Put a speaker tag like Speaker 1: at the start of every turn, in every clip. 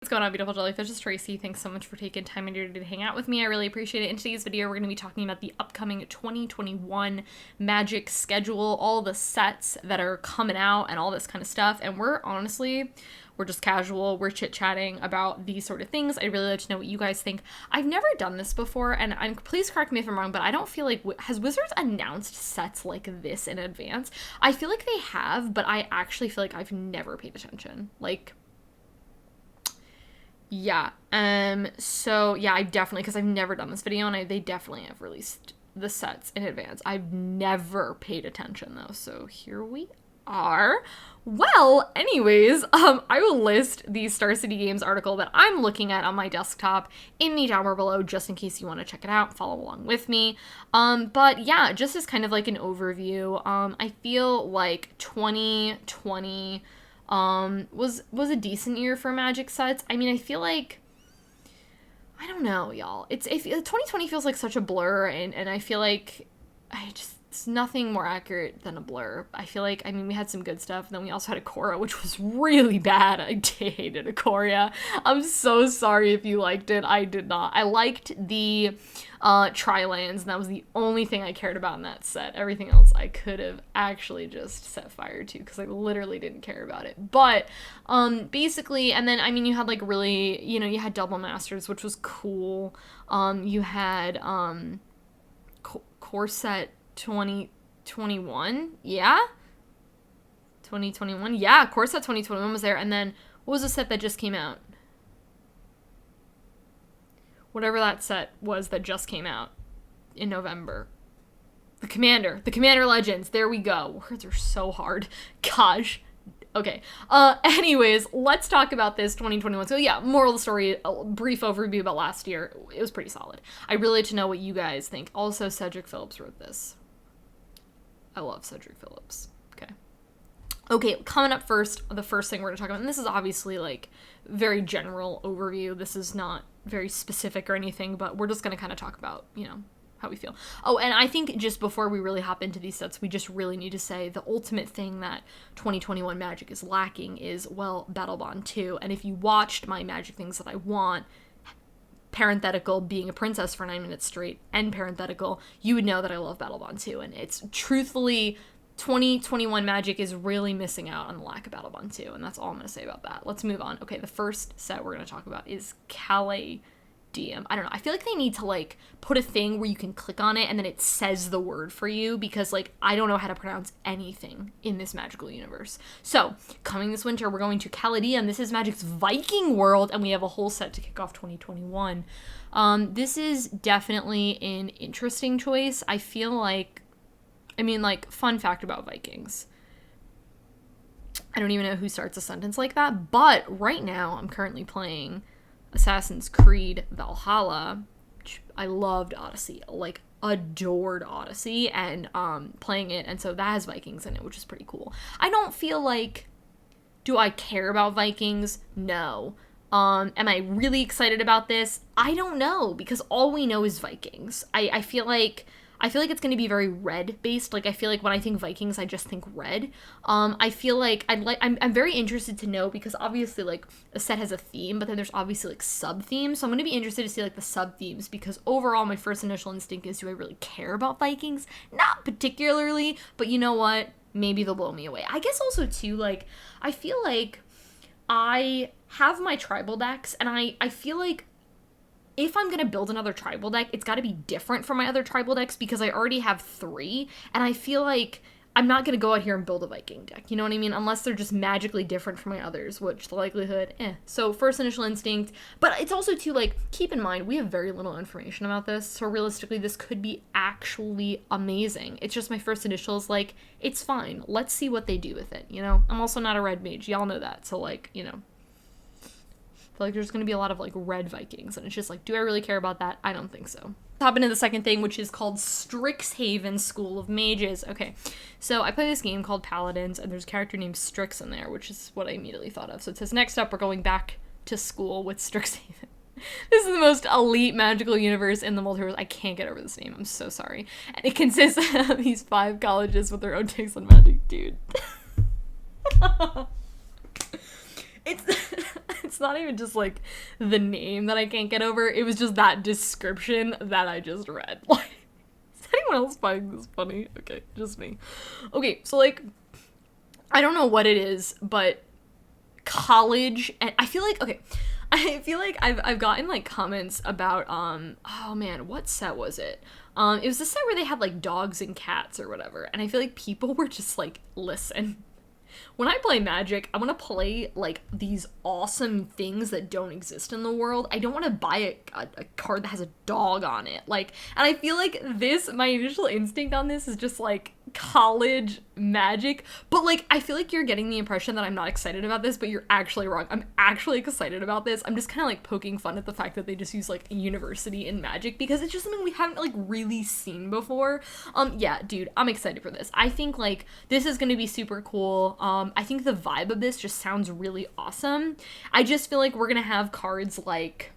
Speaker 1: What's going on, beautiful jellyfish? It's Tracy. Thanks so much for taking time in your day to hang out with me. I really appreciate it. In today's video, we're going to be talking about the upcoming 2021 Magic schedule, all the sets that are coming out and all this kind of stuff. And we're just casual. We're chit-chatting about these sort of things. I'd really like to know what you guys think. I've never done this before, and please correct me if I'm wrong, but I don't feel like, has Wizards announced sets like this in advance? I feel like they have, but I actually feel like I've never paid attention. Yeah, so yeah, I definitely, because I've never done this video, and they definitely have released the sets in advance. I've never paid attention, though, so here we are. Well, anyways, I will list the Star City Games article that I'm looking at on my desktop in the down bar below, just in case you want to check it out, follow along with me. But yeah, just as kind of like an overview, I feel like 2020 was a decent year for Magic sets. I mean, I feel like, I don't know, y'all. 2020 feels like such a blur, and I feel like it's nothing more accurate than a blur. I feel like, I mean, we had some good stuff, and then we also had Ikoria, which was really bad. I hated Ikoria. I'm so sorry if you liked it. I did not. I liked the Tri-Lands, and that was the only thing I cared about in that set. Everything else I could have actually just set fire to, because I literally didn't care about it. But basically, and then, I mean, you had like really, you had Double Masters, which was cool. You had Core Set 2021, yeah? 2021, yeah, Core Set 2021 was there, and then, what was the set that just came out? Whatever that set was that just came out in November. The Commander Legends, there we go. Words are so hard. Gosh. Okay. Anyways, let's talk about this 2021. So yeah, moral of the story, a brief overview about last year. It was pretty solid. I really like to know what you guys think. Also, Cedric Phillips wrote this. I love Cedric Phillips. Okay, coming up first, the first thing we're going to talk about, and this is obviously like very general overview. This is not very specific or anything, but we're just going to kind of talk about, how we feel. Oh, and I think just before we really hop into these sets, we just really need to say the ultimate thing that 2021 Magic is lacking is, well, Battle Bond 2. And if you watched my Magic Things That I Want, parenthetical, being a princess for 9 minutes straight, and parenthetical, you would know that I love Battle Bond 2. And it's truthfully, 2021 Magic is really missing out on the lack of Battle Bond 2, and that's all I'm going to say about that. Let's move on. Okay, the first set we're going to talk about is Calais DM. I don't know. I feel like they need to, like, put a thing where you can click on it and then it says the word for you, because, like, I don't know how to pronounce anything in this magical universe. So, coming this winter, we're going to Calais DM. This is Magic's Viking world, and we have a whole set to kick off 2021. This is definitely an interesting choice. I feel like, fun fact about Vikings. I don't even know who starts a sentence like that, but right now I'm currently playing Assassin's Creed Valhalla. I loved Odyssey, like adored Odyssey, and playing it, and so that has Vikings in it, which is pretty cool. I don't feel like, do I care about Vikings? No. Am I really excited about this? I don't know, because all we know is Vikings. I feel like it's going to be very red based. Like, I feel like when I think Vikings, I just think red. I feel like I'm very interested to know, because obviously, like, a set has a theme, but then there's obviously, like, sub-themes. So I'm going to be interested to see, like, the sub-themes, because overall, my first initial instinct is, do I really care about Vikings? Not particularly, but you know what? Maybe they'll blow me away. I guess also, too, like, I feel like I have my tribal decks, and I feel like if I'm going to build another tribal deck, it's got to be different from my other tribal decks, because I already have 3, and I feel like I'm not going to go out here and build a Viking deck, you know what I mean? Unless they're just magically different from my others, which the likelihood, So first initial instinct, but it's also too, like, keep in mind, we have very little information about this, so realistically, this could be actually amazing. It's just my first initials, like, it's fine. Let's see what they do with it, I'm also not a red mage, y'all know that, so, like, like, there's going to be a lot of, like, red Vikings, and it's just, like, do I really care about that? I don't think so. Hop into the second thing, which is called Strixhaven School of Mages. Okay, so I play this game called Paladins, and there's a character named Strix in there, which is what I immediately thought of. So it says, next up, we're going back to school with Strixhaven. This is the most elite magical universe in the multiverse. I can't get over this name. I'm so sorry. And it consists of these 5 colleges with their own takes on magic, dude. It's it's not even just like the name that I can't get over. It was just that description that I just read. Like, is anyone else finding this funny? Okay, just me. Okay, so like, I don't know what it is, but college, and I feel like, okay, I feel like I've gotten like comments about oh man, what set was it? It was the set where they had like dogs and cats or whatever, and I feel like people were just like, listen, when I play Magic, I want to play, like, these awesome things that don't exist in the world. I don't want to buy a card that has a dog on it. Like, and I feel like my initial instinct on this is just, like, college Magic. But, like, I feel like you're getting the impression that I'm not excited about this, but you're actually wrong. I'm actually excited about this. I'm just kind of, like, poking fun at the fact that they just use, like, university in Magic, because it's just something we haven't, like, really seen before. Yeah, dude, I'm excited for this. I think, like, this is gonna be super cool. I think the vibe of this just sounds really awesome. I just feel like we're gonna have cards like,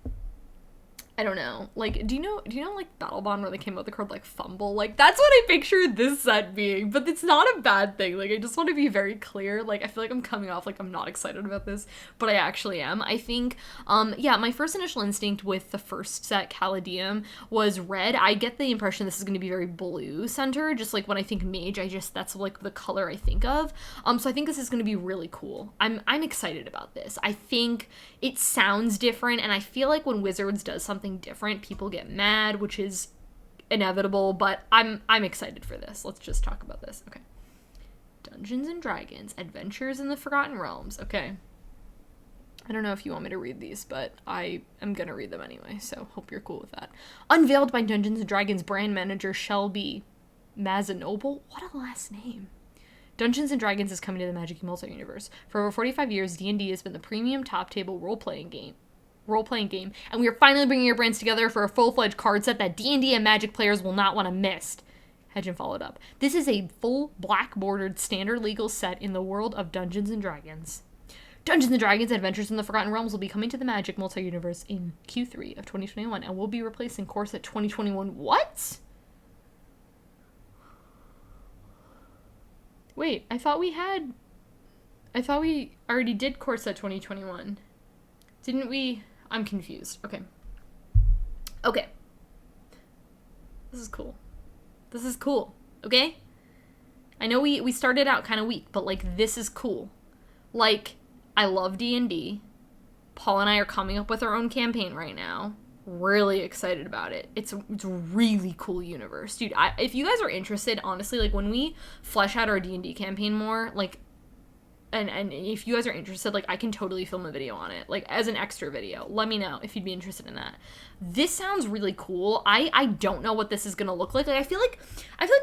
Speaker 1: I don't know, like, do you know like Battle Bond where they came out with the card like Fumble? Like, that's what I pictured this set being, but it's not a bad thing. Like, I just want to be very clear. Like, I feel like I'm coming off like I'm not excited about this, but I actually am. I think, yeah, my first initial instinct with the first set, Caladium, was red. I get the impression this is going to be very blue centered, just like when I think Mage, that's like the color I think of. So I think this is going to be really cool. I'm excited about this. I think it sounds different, and I feel like when Wizards does something different, people get mad, which is inevitable, but I'm excited for this. Let's just talk about this. Okay. Dungeons and Dragons, Adventures in the Forgotten Realms. Okay. I don't know if you want me to read these, but I am gonna read them anyway, so hope you're cool with that. Unveiled by Dungeons and Dragons brand manager Shelby Mazanoble. What a last name. Dungeons & Dragons is coming to the Magic multi-universe. For over 45 years, D&D has been the premium top-table role-playing game, and we are finally bringing your brands together for a full-fledged card set that D&D and Magic players will not want to miss. Hedgen followed up. This is a full black-bordered standard legal set in the world of Dungeons & Dragons. Dungeons & Dragons Adventures in the Forgotten Realms will be coming to the Magic multi-universe in Q3 of 2021, and will be replacing Core Set 2021. What? Wait, I thought we already did Core Set 2021. Didn't we? I'm confused. Okay. Okay. This is cool. This is cool. Okay? I know we started out kind of weak, but, like, this is cool. Like, I love D&D. Paul and I are coming up with our own campaign right now. Really excited about it. It's a really cool universe. Dude, if you guys are interested, honestly, like, when we flesh out our D&D campaign more, like, and if you guys are interested, like, I can totally film a video on it, like, as an extra video. Let me know if you'd be interested in that. This sounds really cool. I don't know what this is gonna look like. Like, I feel like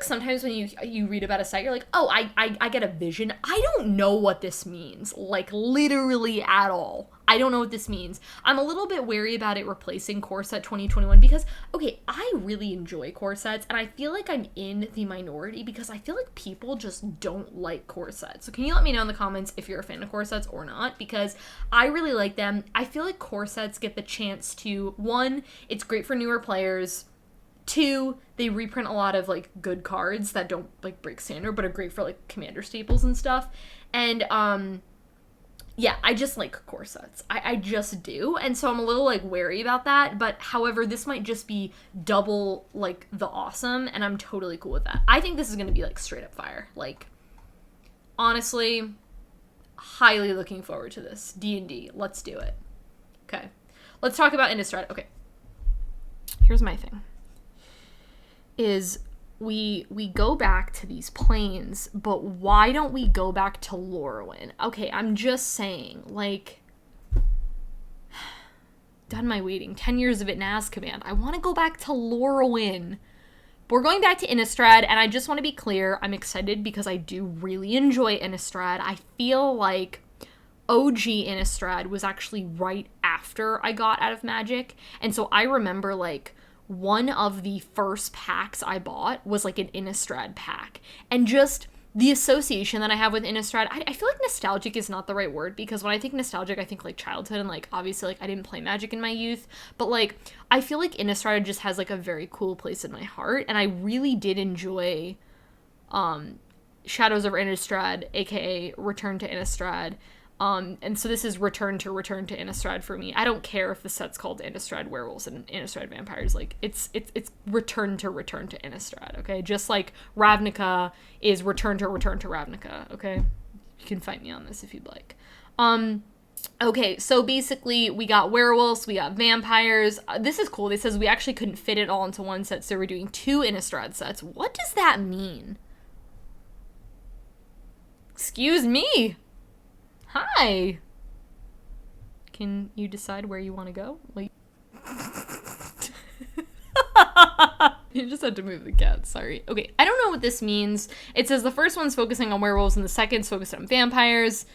Speaker 1: sometimes when you read about a site, you're like, oh, I get a vision. I don't know what this means, like, literally at all. I don't know what this means. I'm a little bit wary about it replacing Core Set 2021 because, okay, I really enjoy core sets, and I feel like I'm in the minority because I feel like people just don't like core sets. So can you let me know in the comments if you're a fan of core sets or not? Because I really like them. I feel like core sets get the chance to, one, it's great for newer players. Two, they reprint a lot of, like, good cards that don't, like, break standard, but are great for, like, commander staples and stuff. And, yeah, I just like core sets. I just do. And so I'm a little, like, wary about that. But, however, this might just be double, like, the awesome, and I'm totally cool with that. I think this is going to be, like, straight up fire. Like, honestly, highly looking forward to this. D&D. Let's do it. Okay. Let's talk about Innistrad. Okay. Here's my thing. Is we go back to these planes, but why don't we go back to Lorwyn? Okay, I'm just saying, like, done my waiting. 10 years of it in Azkaban. I want to go back to Lorwyn. But we're going back to Innistrad, and I just want to be clear, I'm excited because I do really enjoy Innistrad. I feel like OG Innistrad was actually right after I got out of Magic, and so I remember, like, one of the first packs I bought was, like, an Innistrad pack. And just the association that I have with Innistrad, I feel like nostalgic is not the right word, because when I think nostalgic, I think, like, childhood, and, like, obviously, like, I didn't play Magic in my youth, but, like, I feel like Innistrad just has, like, a very cool place in my heart, and I really did enjoy Shadows over Innistrad, aka Return to Innistrad. And so this is return to Innistrad for me. I don't care if the set's called Innistrad Werewolves and Innistrad Vampires. Like, it's return to Innistrad, okay? Just like Ravnica is return to Ravnica, okay? You can fight me on this if you'd like. Okay, so basically we got werewolves, we got vampires. This is cool. This says we actually couldn't fit it all into one set, so we're doing 2 Innistrad sets. What does that mean? Excuse me. Hi. Can you decide where you want to go? Like, you just had to move the cat, sorry. Okay, I don't know what this means. It says the first one's focusing on werewolves and the second's focused on vampires.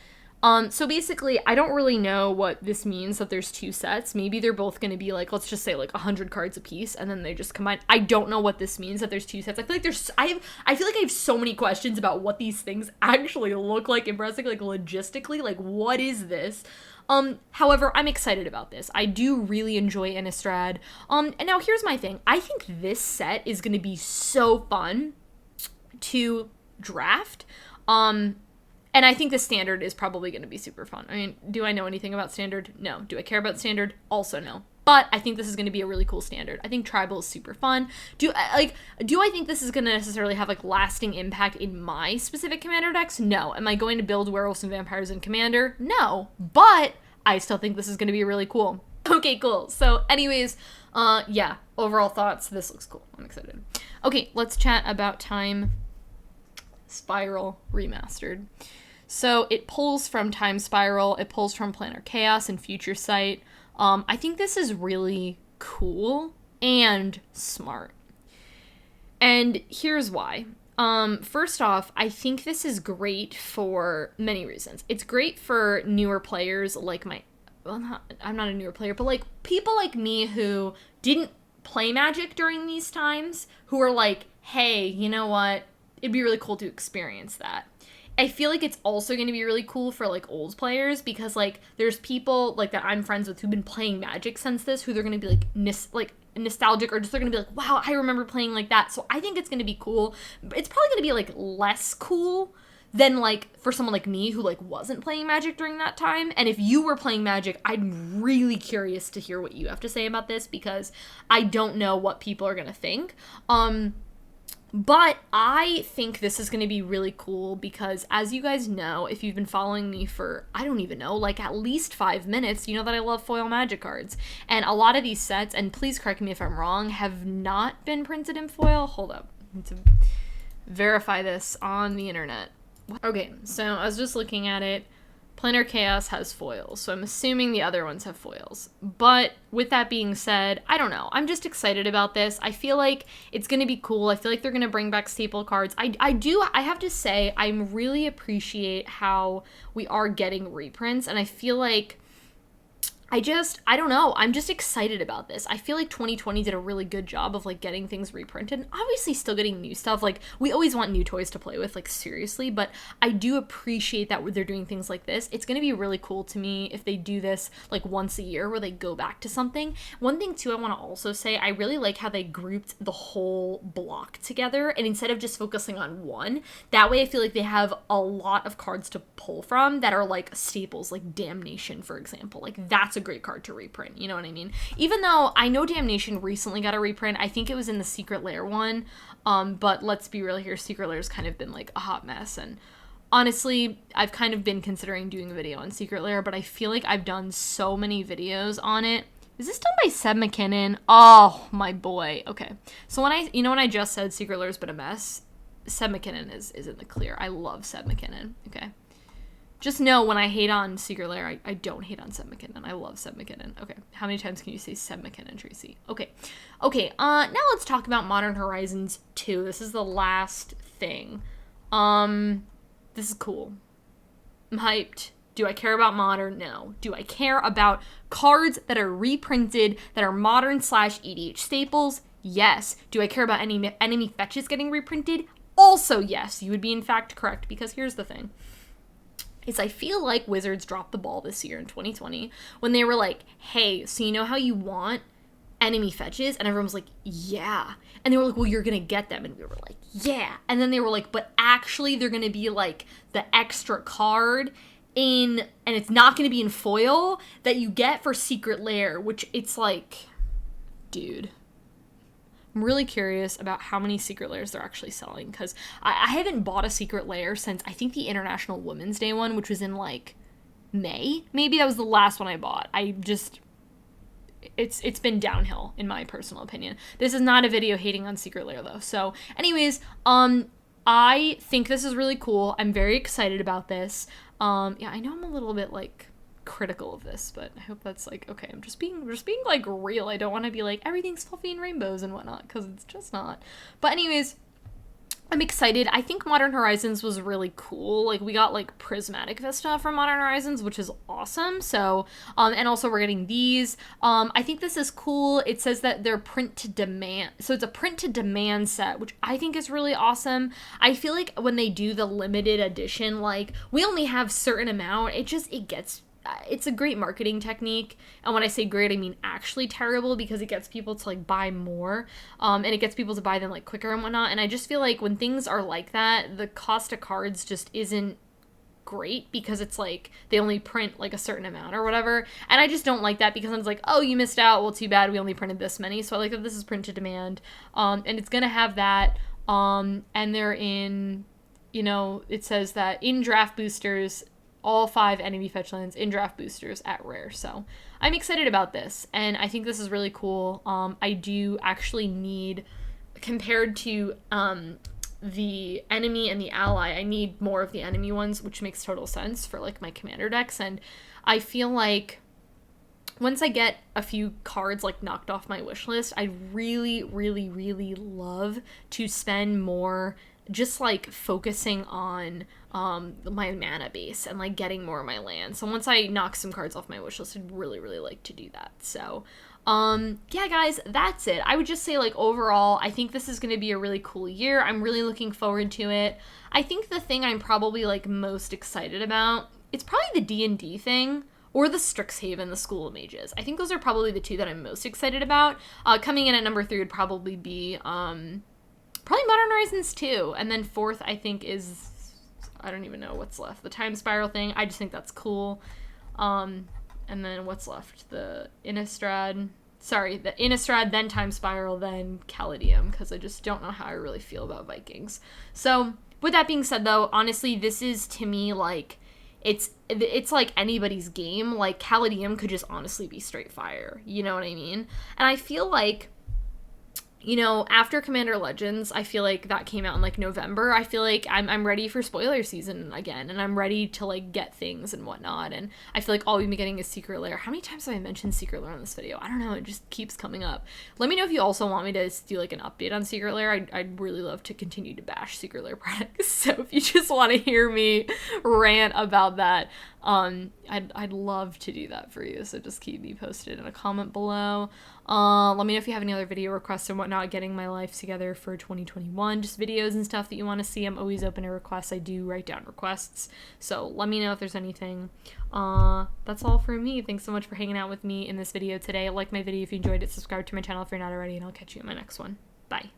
Speaker 1: So basically, I don't really know what this means that there's 2 sets. Maybe they're both going to be like, let's just say like 100 cards a piece, and then they just combine. I don't know what this means that there's 2 sets. I feel like I have so many questions about what these things actually look like in Brassic, like logistically, like what is this? However, I'm excited about this. I do really enjoy Innistrad. And now here's my thing. I think this set is going to be so fun to draft. And I think the standard is probably going to be super fun. I mean, do I know anything about standard? No. Do I care about standard? Also no. But I think this is going to be a really cool standard. I think tribal is super fun. Do I think this is going to necessarily have like lasting impact in my specific commander decks? No. Am I going to build werewolves and vampires in commander? No. But I still think this is going to be really cool. Okay, cool. So anyways, yeah, overall thoughts. This looks cool. I'm excited. Okay, let's chat about Time Spiral Remastered. So it pulls from Time Spiral, it pulls from Planar Chaos and Future Sight. I think this is really cool and smart. And here's why. First off, I think this is great for many reasons. It's great for newer players like I'm not a newer player, but like people like me who didn't play Magic during these times, who are like, hey, you know what? It'd be really cool to experience that. I feel like it's also going to be really cool for, like, old players because, like, there's people, like, that I'm friends with who've been playing Magic since this who they're going to be, like, nostalgic or just they're going to be like, wow, I remember playing like that. So I think it's going to be cool. It's probably going to be, like, less cool than, like, for someone like me who, like, wasn't playing Magic during that time. And if you were playing Magic, I'm really curious to hear what you have to say about this because I don't know what people are going to think. But I think this is going to be really cool because, as you guys know, if you've been following me for, I don't even know, like at least 5 minutes, you know that I love foil Magic cards. And a lot of these sets, and please correct me if I'm wrong, have not been printed in foil. Hold up. I need to verify this on the internet. Okay, so I was just looking at it. Planar Chaos has foils, so I'm assuming the other ones have foils. But with that being said, I don't know. I'm just excited about this. I feel like it's going to be cool. I feel like they're going to bring back staple cards. I have to say, I really appreciate how we are getting reprints, and I feel like I don't know. I'm just excited about this. I feel like 2020 did a really good job of, like, getting things reprinted. Obviously, still getting new stuff. Like, we always want new toys to play with, like, seriously. But I do appreciate that they're doing things like this. It's going to be really cool to me if they do this, like, once a year where they go back to something. One thing, too, I want to also say, I really like how they grouped the whole block together. And instead of just focusing on one, that way I feel like they have a lot of cards to pull from that are, like, staples, like Damnation, for example. Like, that's a great card to reprint, you know what I mean? Even though I know Damnation recently got a reprint, I think it was in the Secret Lair one, but let's be real here, Secret Lair's kind of been like a hot mess, and honestly, I've kind of been considering doing a video on Secret Lair, but I feel like I've done so many videos on it. Is this done by Seb McKinnon? Oh, my boy. Okay. So when I just said Secret Lair's been a mess, Seb McKinnon is in the clear. I love Seb McKinnon. Okay. Just know when I hate on Secret Lair, I don't hate on Seb McKinnon. I love Seb McKinnon. Okay, how many times can you say Seb McKinnon, Tracy? Okay, now let's talk about Modern Horizons 2. This is the last thing. This is cool. I'm hyped. Do I care about Modern? No. Do I care about cards that are reprinted, that are Modern/EDH staples? Yes. Do I care about any enemy fetches getting reprinted? Also yes. You would be in fact correct, because here's the thing. I feel like Wizards dropped the ball this year in 2020 when they were like, hey, so you know how you want enemy fetches? And everyone was like, yeah. And they were like, well, you're going to get them. And we were like, yeah. And then they were like, but actually they're going to be like the extra card and it's not going to be in foil, that you get for Secret Lair, which it's like, dude, I'm really curious about how many Secret Lairs they're actually selling, because I haven't bought a Secret Lair since, I think, the International Women's Day one, which was in, like, May. Maybe that was the last one I bought. It's been downhill, in my personal opinion. This is not a video hating on Secret Lair, though. So, anyways, I think this is really cool. I'm very excited about this. Yeah, I know I'm a little bit, like, critical of this, but I hope that's, like, okay. I'm just being like, real. I don't want to be like, everything's fluffy and rainbows and whatnot, because it's just not. But anyways, I'm excited. I think Modern Horizons was really cool. Like, we got, like, Prismatic Vista from Modern Horizons, which is awesome. So, and also we're getting these. I think this is cool. It says that they're print to demand. So it's a print to demand set, which I think is really awesome. I feel like when they do the limited edition, like, we only have certain amount, it's a great marketing technique. And when I say great, I mean actually terrible, because it gets people to, like, buy more. And it gets people to buy them, like, quicker and whatnot. And I just feel like when things are like that, the cost of cards just isn't great, because it's like they only print, like, a certain amount or whatever. And I just don't like that, because it's like, oh, you missed out. Well, too bad. We only printed this many. So I like that this is print to demand. And it's going to have that. And they're in, you know, it says that in draft boosters, all 5 enemy fetch lands in draft boosters at rare. So I'm excited about this, and I think this is really cool. I do actually need, compared to the enemy and the ally, I need more of the enemy ones, which makes total sense for, like, my commander decks. And I feel like once I get a few cards, like, knocked off my wish list, I really, really, really love to spend more just, like, focusing on my mana base and, like, getting more of my land. So once I knock some cards off my wish list, I'd really, really like to do that. So, yeah, guys, that's it. I would just say, like, overall, I think this is going to be a really cool year. I'm really looking forward to it. I think the thing I'm probably, like, most excited about, it's probably the D&D thing, or the Strixhaven, the School of Mages. I think those are probably the two that I'm most excited about. Coming in at number 3 would probably be, probably Modern Horizons 2. And then 4th, I think, is, I don't even know what's left. The Time Spiral thing, I just think that's cool. And then what's left? The Innistrad, then Time Spiral, then Caladium, because I just don't know how I really feel about Vikings. So, with that being said, though, honestly, this is, to me, like, it's like anybody's game. Like, Caladium could just honestly be straight fire. You know what I mean? And I feel like, you know, after Commander Legends, I feel like that came out in, like, November. I feel like I'm ready for spoiler season again, and I'm ready to, like, get things and whatnot. And I feel like all we've been getting is Secret Lair. How many times have I mentioned Secret Lair in this video? I don't know. It just keeps coming up. Let me know if you also want me to do, like, an update on Secret Lair. I'd really love to continue to bash Secret Lair products. So if you just want to hear me rant about that, I'd love to do that for you. So just keep me posted in a comment below. Let me know if you have any other video requests and whatnot, getting my life together for 2021, just videos and stuff that you want to see. I'm always open to requests. I do write down requests, so let me know if there's anything. That's all for me. Thanks so much for hanging out with me in this video today. Like my video if you enjoyed it, subscribe to my channel if you're not already, and I'll catch you in my next one. Bye.